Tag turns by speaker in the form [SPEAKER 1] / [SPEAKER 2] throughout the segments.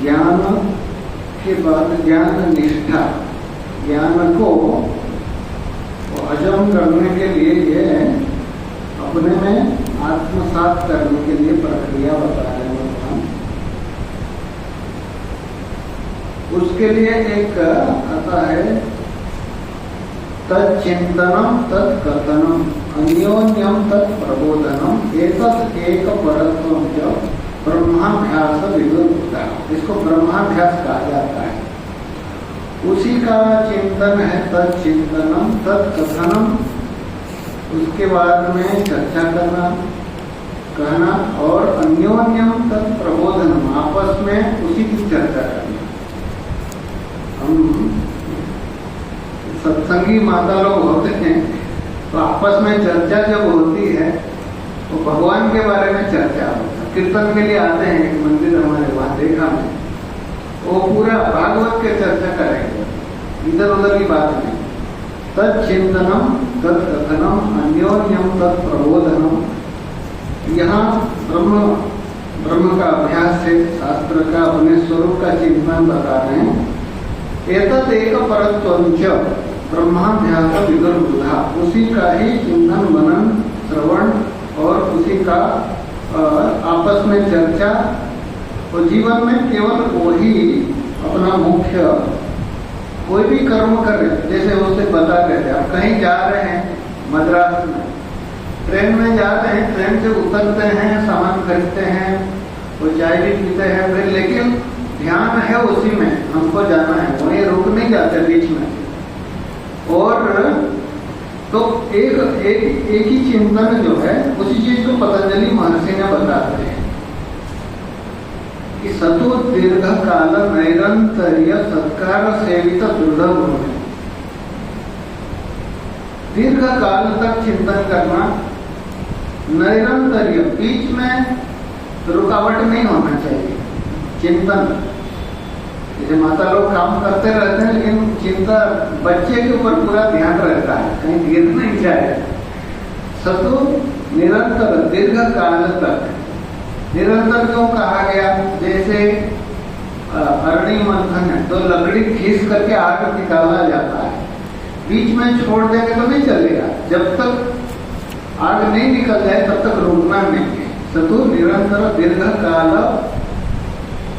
[SPEAKER 1] ज्ञान के बाद ज्ञान निष्ठा, ज्ञान को हजम करने के लिए, ये अपने में आत्मसात करने के लिए प्रक्रिया बता रहे हैं भगवान। उसके लिए एक आता है तच्चिंतनम तत्कथनम अन्योन्यम तत्प्रबोधनम एतत् एक परत्वम च ब्रह्माभ्यास विदुर्भुता। इसको ब्रह्माभ्यास कहा जाता है। उसी का चिंतन है तत्चिंतनम तत्कथनम, उसके बाद में चर्चा करना, कहना, और अन्योन्यम तत्प्रबोधनम, आपस में उसी की चर्चा करना। हम सत्संगी माता लोग होते हैं तो आपस में चर्चा जब होती है तो भगवान के बारे में चर्चा होती है। कीर्तन के लिए आते हैं, एक मंदिर हमारे वहां देखा मैं, वो पूरा भागवत के चर्चा करेंगे, इधर उधर की बात नहीं। तत्चिंतनम तत्कथनम अन्योन्यम तत्प्रबोधनम, यहाँ ब्रह्म का अभ्यास से शास्त्र का अपने स्वरूप का चिंतन बता रहे हैं। एतत् एक परत्वं च ब्रह्माभ्यास विदुर्बुधा, उसी का ही चिंतन मनन श्रवण और उसी का आपस में चर्चा, और जीवन में केवल वही अपना मुख्य, कोई भी कर्म करे, जैसे उसे बता देते आप कहीं जा रहे हैं, मद्रास में ट्रेन में जाते हैं, ट्रेन से उतरते हैं, सामान खरीदते हैं, वो चाय भी पीते हैं, फिर लेकिन ध्यान है उसी में, हमको जाना है, वहीं रुक नहीं जाते बीच में। और तो एक ही चिंतन जो है, उसी चीज को पतंजलि महर्षि ने बताते हैं कि सतो दीर्घ काल नैरंतर्य सत्कार सेवित दृढ़ गुण है। दीर्घ काल तक चिंतन करना, नैरंतर्य, बीच में रुकावट नहीं होना चाहिए। चिंतन जैसे माता लोग काम करते रहते हैं, लेकिन चिंता बच्चे के ऊपर पूरा ध्यान रहता है, कहीं गिर नहीं जाए। सतो निरंतर दीर्घ काल तक, निरंतर क्यों कहा गया? जैसे अरणी मंथन है तो लकड़ी घिस करके आग निकाला जाता है, बीच में छोड़ देंगे तो नहीं चलेगा, जब तक आग नहीं निकल जाए तब तक रुकना नहीं है। सतो निरंतर दीर्घ काल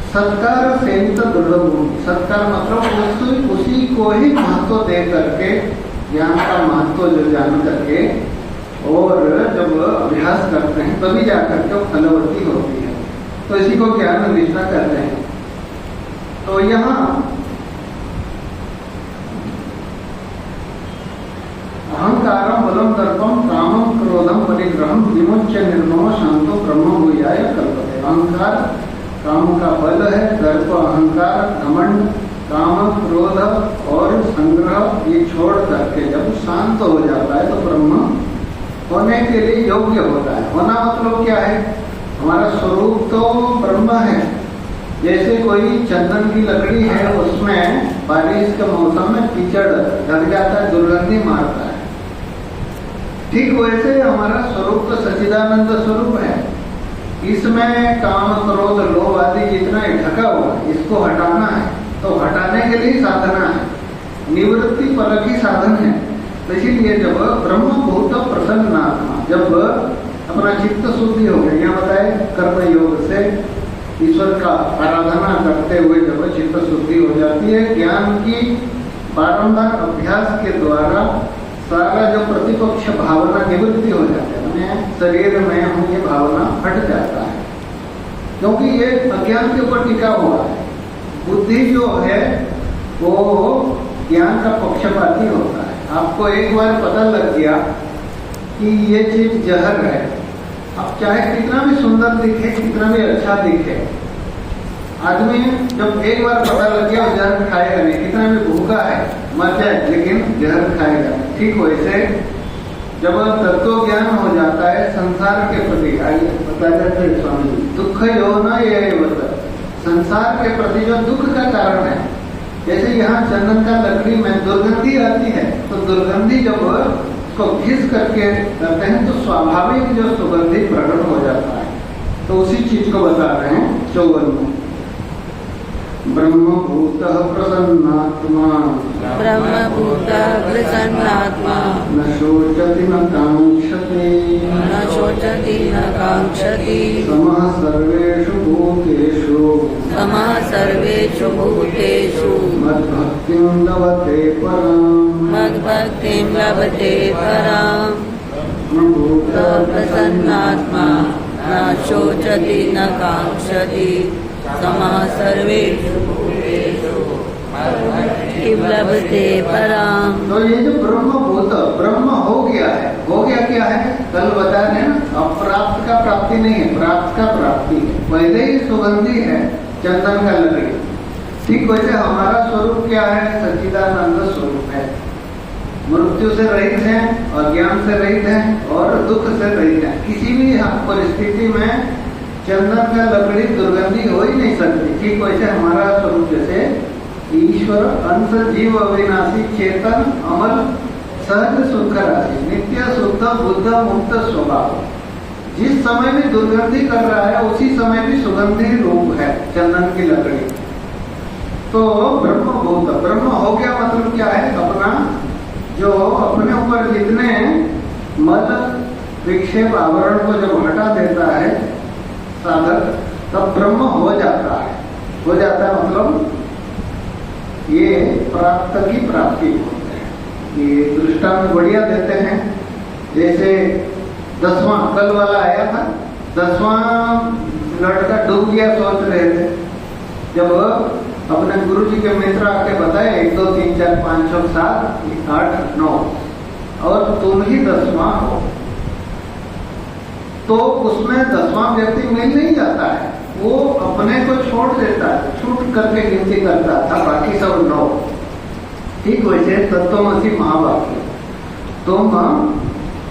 [SPEAKER 1] सत्कार सेवित दृढ़ गुण, सत्कार मतलब उसी को ही महत्व दे करके, ज्ञान का महत्व जो जान करके, और जब अभ्यास करते हैं तभी जाकर के फलवती होती है, तो इसी को ज्ञान निष्ठा कहते हैं। तो यहाँ अहंकारम बलम दर्पम कामम क्रोधम परिग्रहम विमुच्य निर्मो शांतो ब्रह्म भूयाय कल्पते। अहंकार काम का बल है, दर्प अहंकार, घमंड, काम, क्रोध और संग्रह, ये छोड़ करके जब शांत हो जाता है तो ब्रह्म होने के लिए योग्य होता है। होना मतलब क्या है? हमारा स्वरूप तो ब्रह्म है। जैसे कोई चंदन की लकड़ी है, उसमें बारिश के मौसम में कीचड़ ढक जाता है, दुर्गंधी मारता है, ठीक वैसे हमारा स्वरूप तो सच्चिदानंद स्वरूप है। इसमें काम क्रोध लोभ आदि जितना ढका हुआ है, इसको हटाना है, तो हटाने के लिए साधना है, निवृत्ति परक ही साधन है। तो इसीलिए जब ब्रह्म भूत प्रसन्न आत्मा, जब अपना चित्त शुद्धि हो गया, यहाँ बताए कर्म योग से ईश्वर का आराधना करते हुए जब चित्त शुद्धि हो जाती है, ज्ञान की बारंबार अभ्यास के द्वारा सारा जो प्रतिपक्ष भावना निवृत्ति हो जाती है, मैं शरीर में हूँ ये भावना हट जाता है, क्योंकि ये अज्ञान के ऊपर टिका हुआ है। बुद्धि जो है वो ज्ञान का पक्षपाती होता है। आपको एक बार पता लग गया कि ये चीज जहर है, अब चाहे कितना भी सुंदर दिखे, कितना भी अच्छा दिखे, आदमी जब एक बार पता लग गया जहर खाएगा नहीं, कितना भी भूखा है मर जाए लेकिन जहर खाएगा। ठीक वैसे जब तत्व ज्ञान हो जाता है संसार के प्रति, आइए बता देते स्वामी, दुख यो न ये संसार के प्रति जो दुख का कारण है, जैसे यहाँ चंदन का लकड़ी में दुर्गंधी आती है, तो दुर्गंधी जब उसको घिस करके करते हैं तो स्वाभाविक जो सुगंधी प्रकट हो जाता है। तो उसी चीज को बता रहे हैं 54 में। ब्रह्मभूतः प्रसन्नात्मा
[SPEAKER 2] ब्रह्मभूतः प्रसन्नात्मा
[SPEAKER 1] न शोचति न काङ्क्षति
[SPEAKER 2] न शोचति न काङ्क्षति
[SPEAKER 1] समः सर्वेषु भूतेषु
[SPEAKER 2] समः सर्वेषु भूतेषु
[SPEAKER 1] मद्भक्तिं लभते पराम्
[SPEAKER 2] मद्भक्तिं लभते पराम्
[SPEAKER 1] ब्रह्मभूतः
[SPEAKER 2] प्रसन्नात्मा न शोचति न काङ्क्षति समः सर्वेषु भूतेषु मद्भक्तिं लभते पराम्।
[SPEAKER 1] तो ये जो ब्रह्मभूत ब्रह्म हो गया है, हो गया क्या है? कल बता रहे हैं ना, अप्राप्त का प्राप्ति नहीं है, प्राप्त का प्राप्ति है। पहले ही सुगंधी है चंदन का लकड़ी। ठीक वैसे हमारा स्वरूप क्या है? सच्चिदानंद स्वरूप है। मृत्यु से रहित हैं, अज्ञान से रहित हैं और दुख से रहित हैं। किसी भी परिस्थिति में चंदन का लकड़ी दुर्गंधी हो ही नहीं सकती। ठीक वैसे हमारा स्वरूप जैसे ईश्वर अंश जीव अविनाशी चेतन अमल सहज सुख राशि नित्य शुद्ध बुद्ध मुक्त स्वभाव। जिस समय भी दुर्गंधी कर रहा है उसी समय भी सुगंधी रूप है चंदन की लकड़ी। तो ब्रह्मभूत ब्रह्म हो गया मतलब क्या है? अपना जो अपने ऊपर जितने मल विक्षेप आवरण को जब हटा देता है साधक, तब ब्रह्म हो जाता है। हो जाता है मतलब ये प्राप्त की प्राप्ति होते हैं। ये दृष्टांत बढ़िया देते हैं। जैसे 10वां कल वाला आया था, 10वां लड़का डूब गया, सोच रहे थे। जब अपने गुरु जी के मित्र आके बताए 1 2 3 4 5 6 7 8 9 और तुम ही 10वां हो, तो उसमें 10वां व्यक्ति मिल नहीं जाता है। वो अपने को छोड़ देता है, छूट करके गिनती करता था, बाकी सब 9। ठीक वैसे तत्वमसि महावाक्य, तुम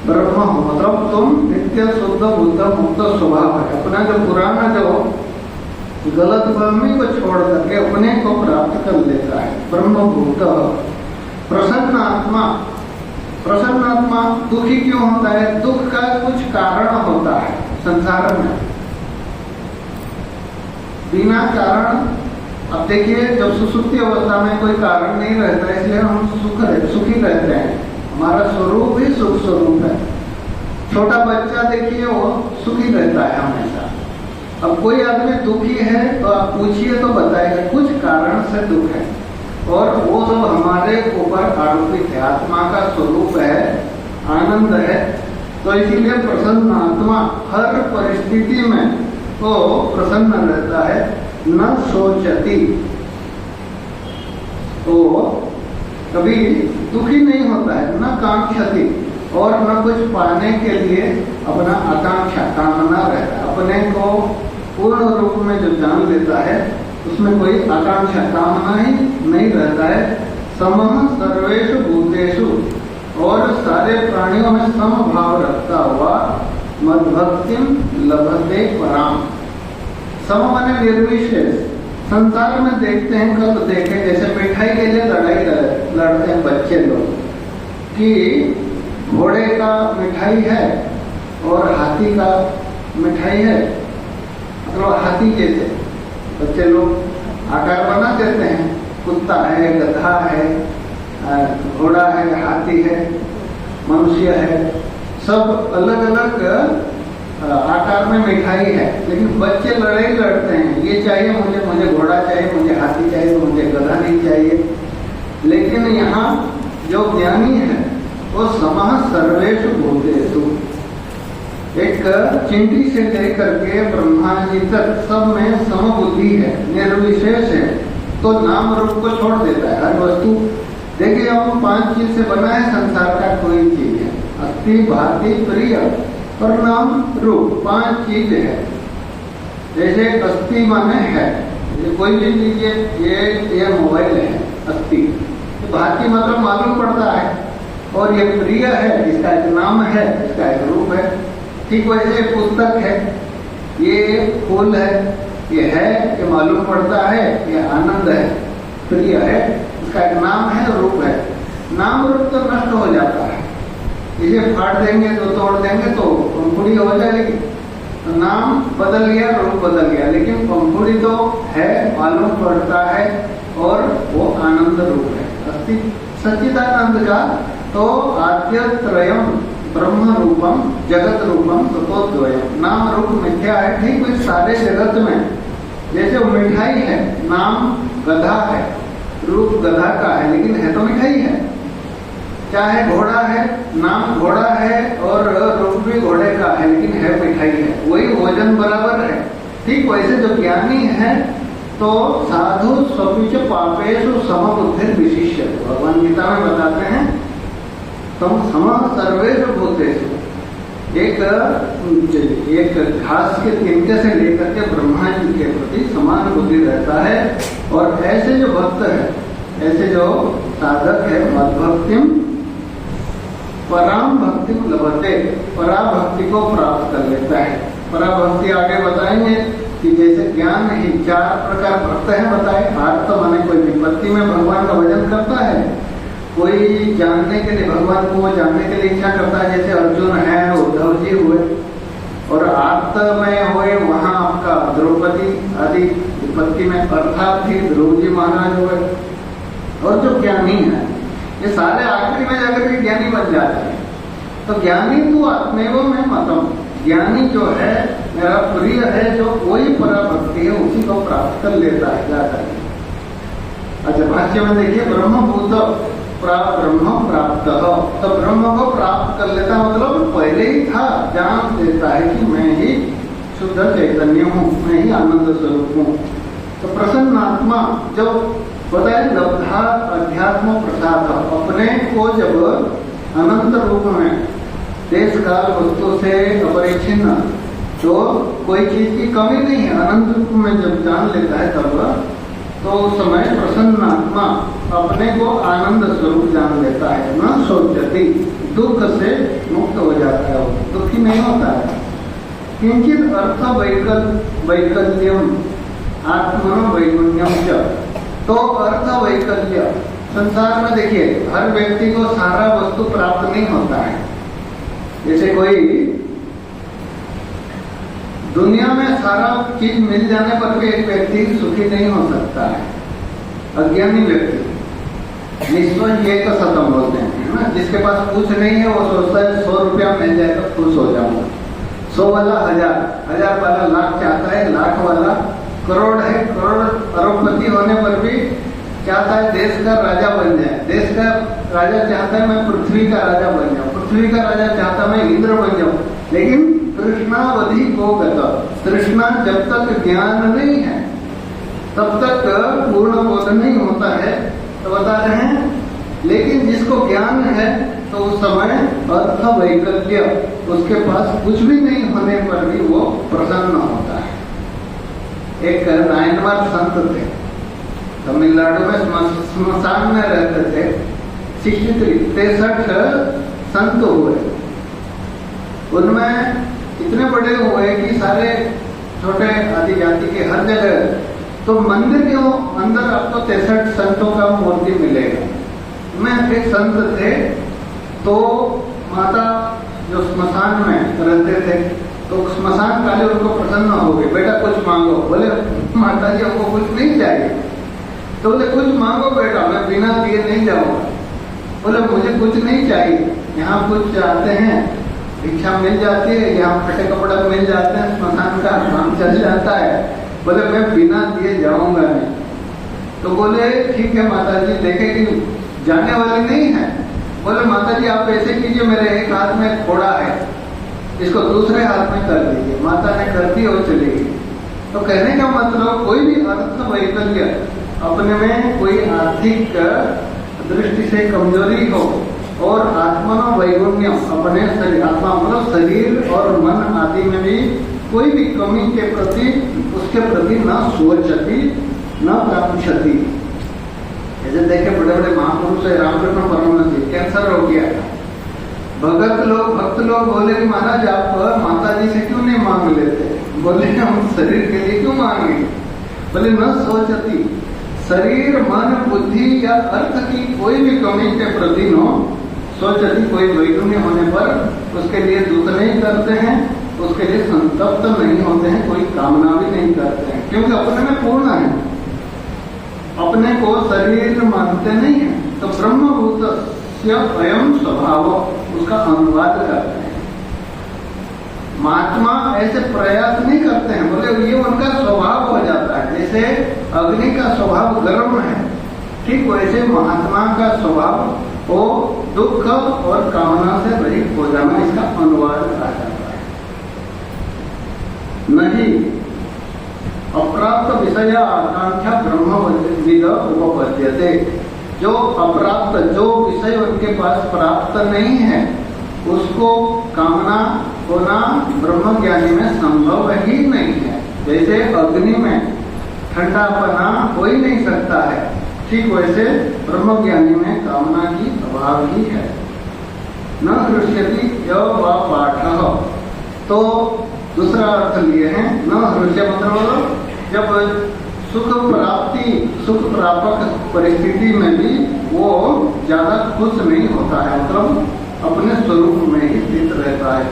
[SPEAKER 1] ब्रह्म हो मतलब तुम नित्य शुद्ध बुद्ध मुक्त स्वभाव है। अपना जो पुराना जो गलत फहमी को छोड़ करके अपने को प्राप्त कर लेता है। ब्रह्मभूत प्रसन्न आत्मा। प्रसन्न आत्मा दुखी क्यों होता है? दुख का कुछ कारण होता है संसार में, बिना कारण। अब देखिए, जब सुसुप्ति अवस्था में कोई कारण नहीं रहता है, इसलिए हम सुखी रहते हैं। हमारा स्वरूप ही सुख स्वरूप है। छोटा बच्चा देखिए वो सुखी रहता है हमेशा। अब कोई आदमी दुखी है तो आप पूछिए तो बताएगा कुछ कारण से दुख है, और वो सब हमारे ऊपर आरोपित है। आत्मा का स्वरूप है, आनंद है। तो इसीलिए प्रसन्न आत्मा हर परिस्थिति में तो प्रसन्न रहता है। न सोचती, तो कभी दुखी नहीं होता है। न कांक्षति, और न कुछ पाने के लिए अपना आकांक्षा कामना रहता है। अपने को पूर्ण रूप में जो जान लेता है उसमें कोई आकांक्षा कामना ही नहीं रहता है। समः सर्वेषु भूतेषु, और सारे प्राणियों में समभाव रखता हुआ मद्भक्तिम लभते पराम। सम माने निर्विशेष। संसार में देखते हैं, कल देखें जैसे मिठाई के लिए लड़ाई लड़ते हैं बच्चे लोग कि घोड़े का मिठाई है और हाथी का मिठाई है। मतलब हाथी जैसे बच्चे लोग आकार बना देते हैं, कुत्ता है, गधा है, घोड़ा है, हाथी है, मनुष्य है, सब अलग अलग आकार में मिठाई है। लेकिन बच्चे लड़ाई लड़ते हैं, ये चाहिए मुझे, मुझे घोड़ा चाहिए, मुझे हाथी चाहिए, मुझे गधा नहीं चाहिए। लेकिन यहाँ जो ज्ञानी है वो समः सर्वेषु भूतेषु, एक चिंटी से लेकर के ब्रह्मा जी तक सब में समबुद्धि है, निर्विशेष है। तो नाम रूप को छोड़ देता है हर वस्तु। देखिए, हम 5 चीज से बना है संसार का कोई चीज है, अस्थि भांति प्रिय और नाम रूप, 5 चीज है। जैसे अस्थि माने है, कोई भी लीजिए, ये मोबाइल है अस्थि, तो भांति मतलब मालूम पड़ता है, और ये प्रिय है, इसका एक नाम है, इसका एक रूप है। ठीक वैसे पुस्तक है, ये फूल है, ये मालूम पड़ता है, ये आनंद है, प्रिय है, इसका एक नाम है, रूप है। नाम रूप तो नष्ट हो जाता है, इसे फाड़ देंगे तो तोड़ देंगे तो पंखुड़ी हो जाएगी। तो नाम बदल गया, रूप बदल गया, लेकिन पंखुड़ी तो है, मालूम पड़ता है, और वो आनंद रूप है। अस्थि सच्चिदानंद का तो आद्यत्रयम ब्रह्म रूपम जगत रूपम ततोद्वयम। नाम रूप मिथ्या है, ठीक इस सारे जगत में जैसे मिठाई है, नाम गधा है, रूप गधा का है, लेकिन है तो मिठाई है। चाहे घोड़ा है, नाम घोड़ा है और रूप भी घोड़े का है, लेकिन है मिठाई है, वही वजन बराबर है। ठीक वैसे जो ज्ञानी है तो साधु स्वपिच पापेषु समबुद्धि विशिष्य, भगवान गीता में बताते हैं तुम सम सर्वेषु भूतेषु, एक घास के तिनके से लेकर के ब्रह्मा जी के प्रति समान बुद्धि रहता है। और ऐसे जो भक्त है, ऐसे जो साधक है, मद्भक्तिम पराम भक्ति लभते, पराभक्ति को प्राप्त कर लेता है। पराभक्ति आगे बताएंगे कि जैसे ज्ञान ही 4 प्रकार भक्त हैं बताए। आर्त माने कोई विपत्ति में भगवान का भजन करता है, कोई जानने के लिए भगवान को जानने के लिए इच्छा करता है, जैसे अर्जुन है, उद्धव जी हुए, और आर्त में हुए वहां आपका द्रौपदी आदि विपत्ति में अर्थात ही ध्रुव जी महाराज हुए। और जो ज्ञानी है ये सारे आखिरी में जाकर के ज्ञानी बन जाते हैं। तो ज्ञानी तो आत्मेव में मतम, ज्ञानी जो है मेरा प्रिय है, जो कोई पराभक्ति है उसी को प्राप्त कर लेता है जाकर। अच्छा, भाष्य में देखिए ब्रह्मभूत ब्रह्म प्राप्त हो, तो ब्रह्म को प्राप्त कर लेता मतलब पहले ही था, जान देता है कि मैं ही शुद्ध चैतन्य हूँ, मैं ही आनंद स्वरूप हूँ। तो प्रसन्न आत्मा जब बताए लब्धा अध्यात्म प्रसाद, अपने को जब अनंत रूप में देश काल वस्तु से अपरिच्छिन्न, तो कोई चीज की कमी नहीं है, अनंत रूप में जब जान लेता है तब तो उस समय प्रसन्न आत्मा अपने को आनंद स्वरूप जान लेता है। न शोचती, दुख से मुक्त हो जाता है, दुखी नहीं होता है। किंचित अर्थ वैकल्यम आत्मनो वैगुण्यम च, तो अर्थ वैकल्य संसार में देखिए हर व्यक्ति को सारा वस्तु प्राप्त नहीं होता है। जैसे कोई दुनिया में सारा चीज मिल जाने पर भी एक व्यक्ति सुखी नहीं हो सकता है। अज्ञानी व्यक्ति निस्वय एक सतम बोलते हैं ना, जिसके पास कुछ नहीं है वो सोचता है 100 रुपया मिल जाए तो खुश हो जाऊंगा। 100 वाला 1000, 1000 वाला लाख चाहता है, लाख वाला करोड़ है, करोड़ अरबपति होने पर भी चाहता है देश का राजा बन जाए। देश का राजा चाहता है मैं पृथ्वी का राजा बन जाऊं, पृथ्वी का राजा चाहता है मैं इंद्र बन जाऊं। लेकिन तृष्णावधि को गता, तृष्णा जब तक ज्ञान नहीं है तब तक पूर्ण बोध नहीं होता है। तो बता रहे हैं लेकिन जिसको ज्ञान है तो उस समय अर्थ वैकल्य, उसके पास कुछ भी नहीं होने पर भी वो प्रसन्न होता है। एक नायनवार संत थे, तमिलनाडु में स्मशान में रहते थे। 63 संत हुए, उनमें इतने बड़े हुए कि सारे छोटे आदि जाति के हर जगह, तो मंदिर के अंदर आपको 63 संतों का मूर्ति मिलेगा। मैं एक संत थे, तो माता जो स्मशान में रहते थे, तो स्मशान काले उनको प्रसन्न हो गए, बेटा कुछ मांगो। बोले माता जी हमको कुछ नहीं चाहिए। तो बोले कुछ मांगो बेटा, मैं बिना दिए नहीं जाऊंगा। बोले मुझे कुछ नहीं चाहिए, यहाँ कुछ आते हैं भिक्षा मिल जाती है, यहाँ फटे कपड़ा मिल जाते हैं, स्मशान का काम चल जाता है। बोले मैं बिना दिए जाऊंगा नहीं। तो बोले ठीक है माता जी, देखे कि जाने वाली नहीं है। बोले माता जी आप ऐसे कीजिए, मेरे एक हाथ में घोड़ा है, इसको दूसरे हाथ में कर दीजिए। माता ने कर दी और चली गई। तो कहने का मतलब कोई भी अर्थ वैकल्य, अपने में कोई आर्थिक दृष्टि से कमजोरी हो और आत्मनो वैगुण्य, अपने शरीर, आत्मा मतलब शरीर और मन आदि में भी कोई भी कमी के प्रति, उसके प्रति न सोचती न कांक्षती। जैसे देखे बड़े बड़े महापुरुष है, रामकृष्ण परमहंस जी, कैंसर हो गया था। भक्त लोग बोले कि महाराज आप माता जी से क्यों नहीं मांग लेते? बोले हम शरीर के लिए क्यों मांगे? बोले न सोचती, शरीर मन बुद्धि या अर्थ की कोई भी कमी के प्रति न सोचती, कोई वैगुण्य होने पर उसके लिए दूत नहीं करते हैं उसके लिए संतप्त नहीं होते हैं, कोई कामना भी नहीं करते हैं, क्योंकि अपने में पूर्ण है, अपने को शरीर मानते नहीं है। तो ब्रह्मभूत अयम स्वभाव, उसका अनुवाद करते हैं। महात्मा ऐसे प्रयास नहीं करते हैं, बोले ये उनका स्वभाव हो जाता है। जैसे अग्नि का स्वभाव गर्म है, ठीक वैसे महात्मा का स्वभाव वो दुख और कामना से रहित हो जाना, इसका अनुवाद कहा जाता है। नहीं अप्राप्त विषय आकांक्षा ब्रह्मविद उपपद्यते, जो अप्राप्त, जो विषय उनके पास प्राप्त नहीं है उसको कामना होना ब्रह्म ज्ञानी में संभव ही नहीं है। जैसे अग्नि में ठंडापना हो ही नहीं सकता है, ठीक वैसे ब्रह्म ज्ञानी में कामना की अभाव ही है। न हृष्यति य वा पाठः, तो दूसरा अर्थ लिए हैं न हृष्य, मतलब जब सुख प्रापक परिस्थिति में भी वो ज्यादा खुश नहीं होता है, मतलब अपने स्वरूप में ही स्थित रहता है।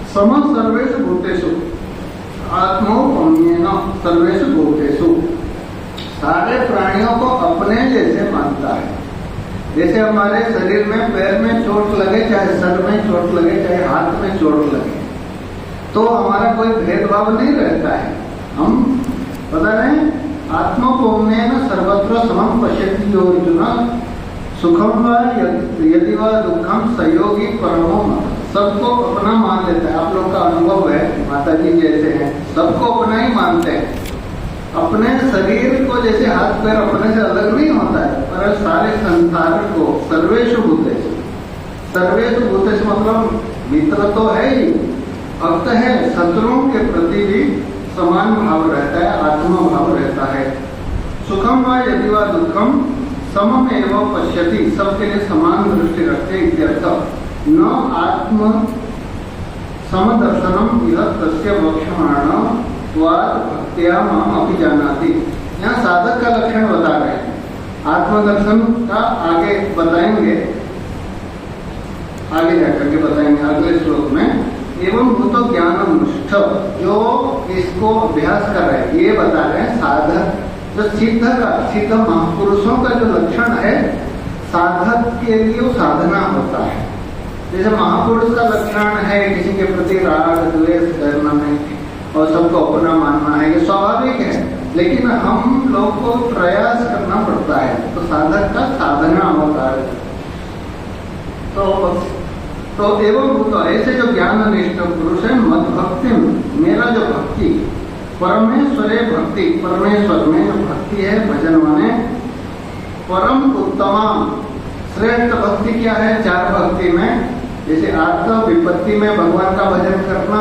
[SPEAKER 1] सम सर्वेषु भूतेषु आत्मोपम्येन सर्वेषु भूतेषु, सारे प्राणियों को अपने जैसे मानता है। जैसे हमारे शरीर में पैर में चोट लगे, चाहे सर में चोट लगे, चाहे हाथ में चोट लगे, तो हमारा कोई भेदभाव नहीं रहता है। हम बता रहे हैं आत्मोपम्येन सर्वत्र समं पश्यति यो अर्जुन, सुखम व यदि व दुखम सहयोगी परमो मत, सबको अपना मान लेता है। आप लोग का अनुभव है, माता जी जैसे हैं, सबको अपना ही मानते हैं। अपने शरीर को जैसे हाथ पैर अपने से अलग नहीं होता है, पर सारे संसार को सर्वेषु भूतेषु, सर्वेषु भूतेषु मतलब मित्र तो है ही, भक्त है, शत्रुओं के प्रति भी समान भाव रहता है, आत्मा भाव रहता है। सुखम व यदि व दुखम सममेव पश्यति, सबके लिए समान दृष्टि रखते इत्यर्थ। न आत्म समदर्शनम यह तस्य वक्ष्यमाण त्वात् भक्त्या माम अभिजानाति। यहाँ साधक का लक्षण बता रहे हैं, आत्मदर्शन का आगे बताएंगे, आगे जाकर के बताएंगे अगले श्लोक में। एवं भूत ज्ञान निष्ठ, जो इसको अभ्यास कर रहे हैं, ये बता रहे हैं साधक, जो सिद्ध महापुरुषों का जो लक्षण है साधक के लिए वो साधना होता है। जैसे महापुरुष का लक्षण है किसी के प्रति राग द्वेष करना नहीं और सबको अपना मानना है, ये स्वाभाविक है, लेकिन हम लोग को प्रयास करना पड़ता है, तो साधक का साधना होता है। तो एवं भूत, ऐसे जो ज्ञान निष्ठ पुरुष है, मत भक्ति, मेरा जो भक्ति परमेश्वरे भक्ति, परमेश्वर में जो भक्ति है भजन माने, परम उत्तम श्रेष्ठ भक्ति क्या है? चार भक्ति में, जैसे आत्म विपत्ति में भगवान का भजन करना,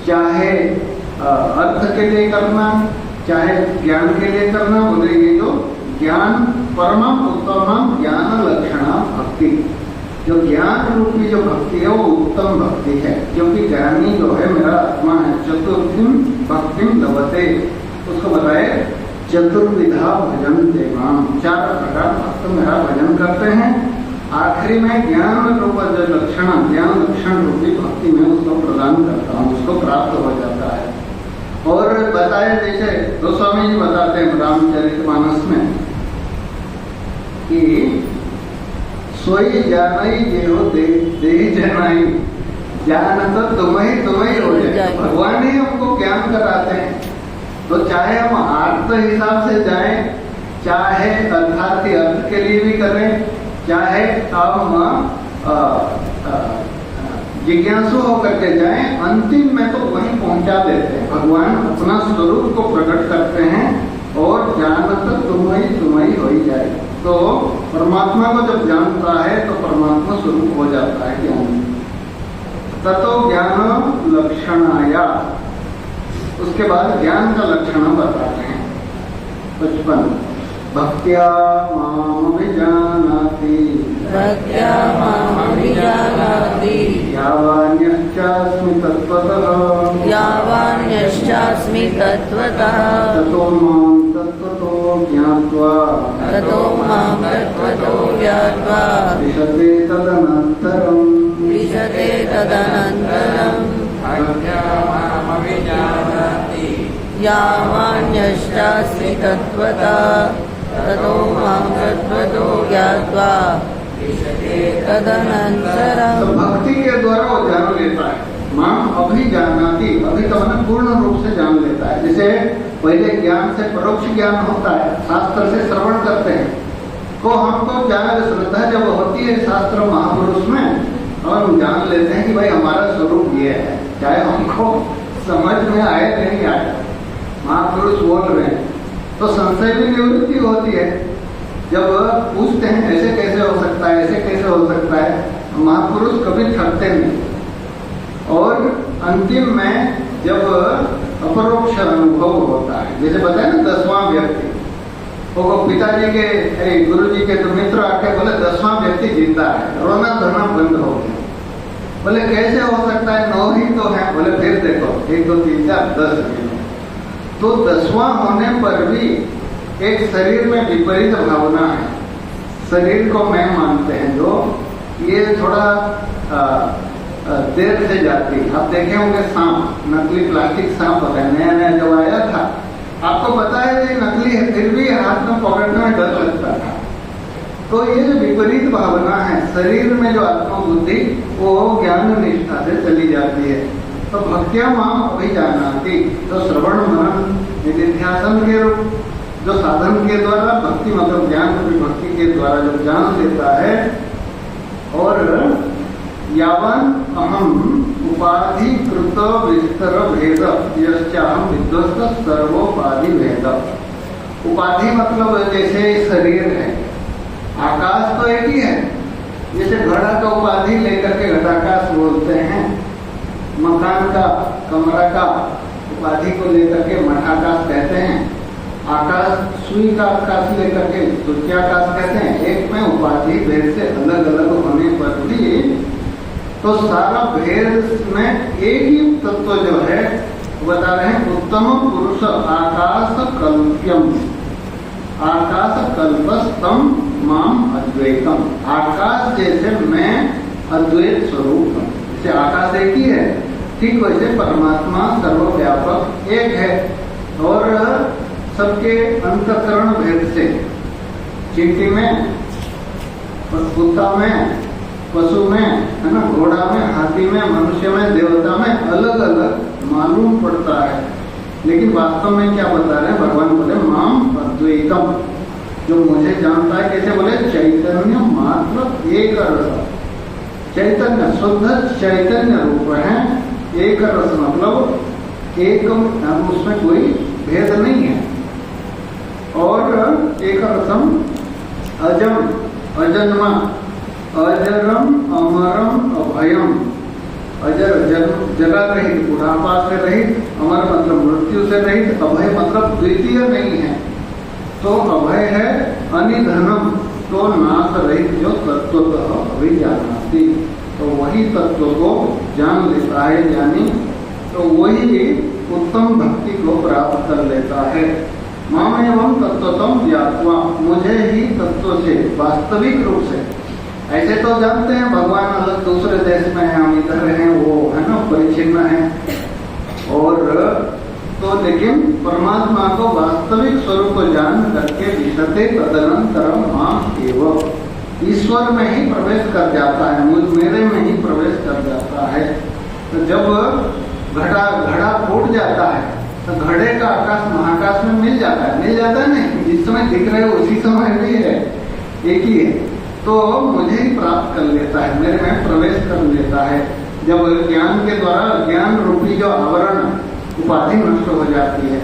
[SPEAKER 1] चाहे अर्थ के लिए करना, चाहे ज्ञान के लिए करना, बोले ये जो ज्ञान परम उत्तम ज्ञान लक्षणा भक्ति, जो ज्ञान रूपी जो भक्ति है वो उत्तम भक्ति है, क्योंकि ज्ञानी जो है मेरा आत्मा है। चतुर्थिम भक्तिम लभते, उसको बताए चतुर्विधा भजन देवाम, चार प्रकार भक्त मेरा भजन करते हैं। आखिरी में ज्ञान रूप जो लक्षण, ज्ञान लक्षण रूपी भक्ति में उसको प्रदान करता हूँ, उसको प्राप्त हो जाता है। और बताए जैसे गोस्वामी जी बताते हैं रामचरितमानस में कि सोई जानाई जेहो दे जनाई, ज्ञान तो तुम्हें हो जाए, भगवान ही हमको ज्ञान कराते हैं। तो चाहे हम अर्थ हिसाब से जाएं, चाहे अर्थार्थी अर्थ के लिए भी करें, चाहे हम जिज्ञासु होकर के जाएं, अंतिम में तो वहीं पहुंचा देते हैं। भगवान अपना स्वरूप को प्रकट करते हैं और ज्ञान तो तुम्हें हो ही जाए। तो परमात्मा को जब जानता है तो परमात्मा स्वरूप हो जाता है ज्ञान। ततो ज्ञान लक्षणाया, उसके बाद ज्ञान का लक्षण बताते हैं। 55 भक्त्या मामभिजानाति,
[SPEAKER 2] भक्त्या मामभिजानाति,
[SPEAKER 1] यावान्यश्चास्मि तत्त्वतः,
[SPEAKER 2] यावान्यश्चास्मि तत्त्वतः,
[SPEAKER 1] ततो मां तत्त्वतो ज्ञात्वा,
[SPEAKER 2] ततो मां तत्त्वतो ज्ञात्वा,
[SPEAKER 1] विशते तदनन्तरम्,
[SPEAKER 2] विशते तदनन्तरम्, यावान्यष्टास्मि तत्त्वता ततो मां तत्त्वतो ज्ञात्वा तदनन्तरं।
[SPEAKER 1] तो भक्ति के द्वारा वो जान लेता है। मां अभिजानाति, अभी तो मैंने पूर्ण रूप से जान लेता है। जैसे पहले ज्ञान से परोक्ष ज्ञान होता है, शास्त्र से श्रवण करते हैं तो हमको ज्ञान श्रद्धा जब होती है शास्त्र महापुरुष में, और हम जान लेते हैं कि भाई हमारा स्वरूप ये है, चाहे हमको समझ में आए नहीं आए, महापुरुष बोल रहे हैं तो संशय भी निवृत्ति होती है। जब पूछते हैं ऐसे कैसे हो सकता है, ऐसे कैसे हो सकता है, महापुरुष कभी थकते नहीं। और अंतिम में जब अपरोक्ष अनुभव होता है, जैसे बताया ना 10वां व्यक्ति, वो पिताजी के गुरुजी के तो मित्र आके बोले 10वां व्यक्ति जिंदा है, रोना धरना बंद हो गया। बोले कैसे हो सकता है, 9 ही तो है। बोले फिर देखो 1 2 3 4 10 मिनट। तो 10वां होने पर भी एक शरीर में विपरीत भावना है, शरीर को मैं मानते हैं जो ये थोड़ा देर से जाती है। आप देखे होंगे सांप, नकली प्लास्टिक सांप होता है, नया नया जब आया था, आपको पता है ये नकली है, फिर भी हाथ में पकड़ने में डर लगता था। तो ये जो विपरीत भावना है शरीर में, जो आत्मबुद्धि, वो ज्ञान निष्ठा से चली जाती है। तो भक्त्या मां अभिजानाति, तो श्रवण मनन निधिध्यासन के रूप जो साधन के द्वारा भक्ति मतलब ज्ञान रूपी भक्ति के द्वारा जो जान लेता है। और यावन अहम उपाधि कृत विस्तर भेद यश्चाहम विध्वस्त सर्वोपाधि भेद। उपाधि मतलब जैसे शरीर है, आकाश तो एक ही है। जैसे घड़ा का उपाधि लेकर के घटाकाश बोलते हैं, मकान का, कमरा का उपाधि को लेकर के मठाकाश कहते हैं, आकाश सुई का आकाश लेकर के सूर्याकाश कहते हैं। एक में उपाधि भेद से अलग अलग होने पर भी तो सारा भेद में एक ही तत्व जो है बता रहे हैं, उत्तम पुरुष आकाश कल्प्यम, आकाश कल्पस्तम माम अद्वैतम। आकाश जैसे मैं अद्वैत स्वरूप हूँ, जैसे आकाश एक ही है, ठीक वैसे परमात्मा सर्वव्यापक एक है। और सबके अंतःकरण भेद से, चींटी में, कुत्ता में, पशु में, है ना, घोड़ा में, हाथी में, मनुष्य में, देवता में अलग अलग मालूम पड़ता है। लेकिन वास्तव में क्या बता रहे हैं भगवान? बोले माम अद्वैतम, जो मुझे जानता है। कैसे बोले? चैतन्य मात्र एक रस, चैतन्य शुद्ध चैतन्य रूप है। एक रस मतलब एक, उसमें कोई भेद नहीं है। और एक रसम अजम अजन्मा, अजरम अमरम अभयम। अजर जरा रहित, बुढ़ापा से रहित, अमर मतलब मृत्यु से रहित, अभय मतलब द्वितीय नहीं है। तो अभय है अनिधनम, तो नाश रहित जो तत्वतः अभिजानाति, तो वही तत्व को जान लेता है ज्ञानी, तो वही उत्तम भक्ति को प्राप्त कर लेता है। माम एवं तत्वतम ज्ञात्वा, मुझे ही तत्व से वास्तविक रूप से। ऐसे तो जानते हैं भगवान अलग दूसरे देश में है, हम इधर हैं, वो है ना परिचिन्न है। और तो लेकिन परमात्मा को वास्तविक स्वरूप को जान करके विशते तदनंतरम मां एवं, ईश्वर में ही प्रवेश कर जाता है, मेरे में ही प्रवेश कर जाता है। तो जब घड़ा फूट जाता है तो घड़े का आकाश महाकाश में मिल जाता है, नहीं, जिस समय दिख रहे हो उसी समय भी है, एक ही है। तो मुझे ही प्राप्त कर लेता है, मेरे में प्रवेश कर लेता है। जब ज्ञान के द्वारा ज्ञान रूपी जो आवरण उपाधि नष्ट हो जाती है।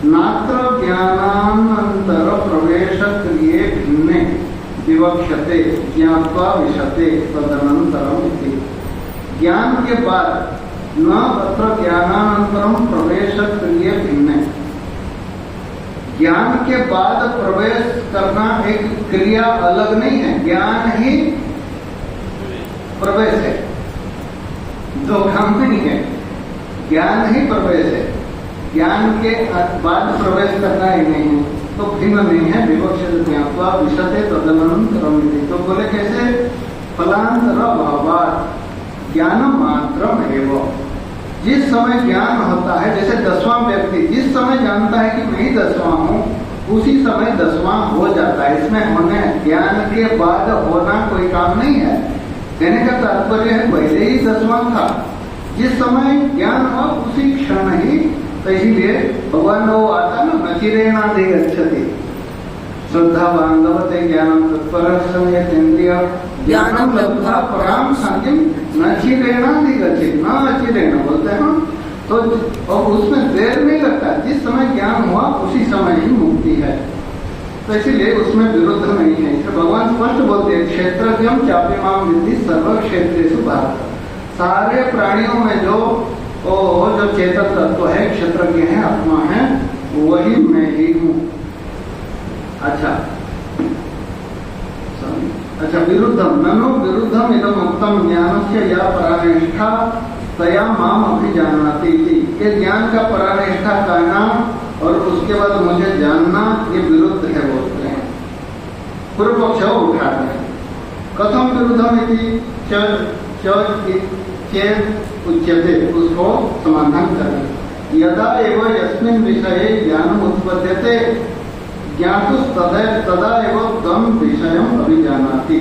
[SPEAKER 1] नात्र ज्ञानानंतर प्रवेश क्रिये भिन्ने विवक्षते ज्ञात्वा विशते तदनंतरम इति। ज्ञान के बाद न अत्र ज्ञानानंतरम प्रवेश क्रिये भिन्ने, ज्ञान के बाद प्रवेश करना एक क्रिया अलग नहीं है, ज्ञान ही प्रवेश है, दो काम नहीं है। ज्ञान ही प्रवेश है, ज्ञान के बाद प्रवेश करना ही नहीं है, तो भिन्न नहीं है। विवक्षित ज्ञात्वा विशते तदनंतरम इति। तो बोले कैसे? फलांतर भावात् ज्ञान मात्रम एवं, जिस समय ज्ञान होता है, जैसे 10वां व्यक्ति जिस समय जानता है कि मैं ही 10वां हूँ, उसी समय 10वां हो जाता है। इसमें होने ज्ञान के बाद होना कोई काम नहीं है। कहने का तात्पर्य है पहले ही 10वां था, जिस समय ज्ञान हुआ उसी क्षण ही। तो इसीलिए भगवान वो आता ना, नचिरेणाधि गच्छति श्रद्धा बांधवते ज्ञानम तत्परेन्द्रिय ज्ञानम लब्ध्वा पराम शांतिम नचिरेणाधि गच्छति। न अचिरेण बोलते हैं तो, और उसमें देर नहीं लगता, जिस समय ज्ञान हुआ उसी समय ही मुक्ति है। तो इसीलिए उसमें विरुद्ध नहीं है। इसलिए भगवान स्पष्ट बोलते हैं क्षेत्रज्ञम चापिमाम विद्धि सर्व क्षेत्रेषु भारत। सारे प्राणियों में जो चेतन तत्व है, क्षेत्रज्ञ है, आत्मा है, वही मैं ही हूँ। अच्छा विरुद्धम ननु विरुद्धम इदम उत्तम ज्ञानस्य या परानिष्ठा तया माम अभिजानाति थी। ये ज्ञान का परानिष्ठा करना और उसके बाद मुझे जानना, ये विरुद्ध है बोलते हैं। पूर्व पक्ष उठाते हैं। कथम विरुद्धम इति चेत उच्यते, उसको समाधान करें। यदा एवं यस्मिन् विषये ज्ञानम उत्पद्यते ज्ञातु तदा एवं तम विषयम अभिजानाति।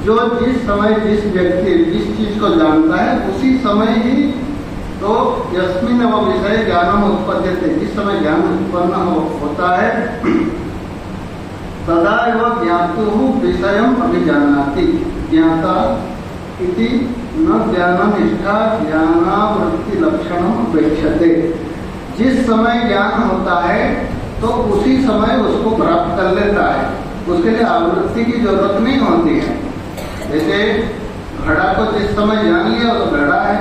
[SPEAKER 1] जो जिस समय जिस व्यक्ति जिस चीज को जानता है उसी समय ही, तो यस्मिन् वो विषय ज्ञानम उत्पद्यते, जिस समय ज्ञान उत्पन्न होता है, तदा एवं ज्ञातु विषयम अभिजानाति। ज्ञाता इति न ज्ञाननिष्ठा ज्ञानावृत्ति लक्षणम अपेक्षते। जिस समय ज्ञान होता है तो उसी समय उसको प्राप्त कर लेता है, उसके लिए आवृत्ति की जरूरत नहीं होती है। जैसे घड़ा को जिस समय जान लिया तो घड़ा है,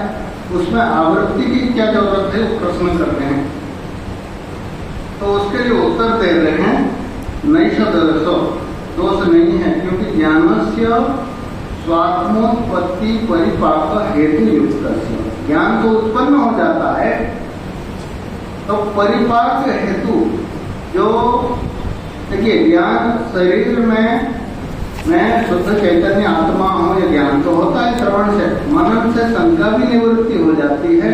[SPEAKER 1] उसमें आवृत्ति की क्या जरूरत है, वो प्रश्न करते हैं। तो उसके लिए उत्तर दे रहे हैं नैष दोष नहीं है, क्योंकि ज्ञानस्य स्वात्मोत्पत्ति परिपाक हेतु युक्त। ज्ञान तो उत्पन्न हो जाता है, तो परिपाक हेतु जो देखिए ज्ञान शरीर में मैं शुद्ध चैतन्य आत्मा हूँ, ये ज्ञान तो होता है श्रवण से, मनन से शंका भी निवृत्ति हो जाती है,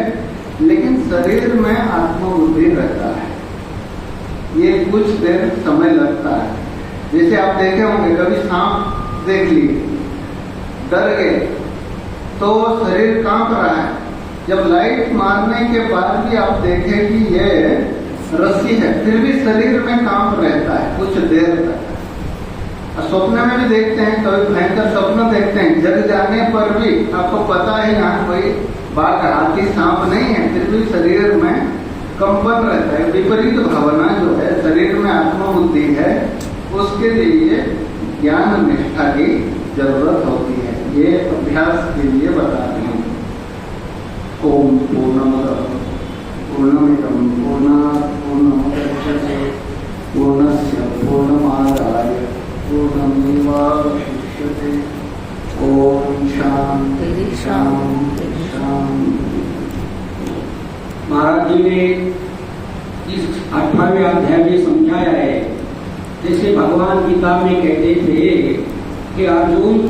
[SPEAKER 1] लेकिन शरीर में आत्मबुद्धि रहता है। ये कुछ देर समय लगता है। जैसे आप देखे होंगे कभी सांप देख लिए, डर गए तो शरीर कांप रहा है। जब लाइट मारने के बाद भी आप देखें कि ये रस्सी है, फिर भी शरीर में कांप रहता है कुछ देर तक। स्वप्न में भी देखते हैं, कभी भयंकर स्वप्न देखते हैं, जग जाने पर भी आपको पता है यहाँ कोई बाघ हाथी सांप नहीं है, फिर भी शरीर में कंपन रहता है। विपरीत भावना जो है शरीर में आत्मबुद्धि है, उसके लिए ज्ञान निष्ठा की जरूरत होती है। ये अभ्यास के लिए बताते हैं। ओम पूर्णमदः पूर्णमिदं पूर्णात् पूर्णमुदच्यते पूर्णस्य पूर्णमादाय पूर्णमेवावशिष्यते। ओम शांति शांति शांति।
[SPEAKER 3] महाराज जी ने इस 8वें अध्याय में समझाया है, जैसे भगवान गीता में कहते थे कि अर्जुन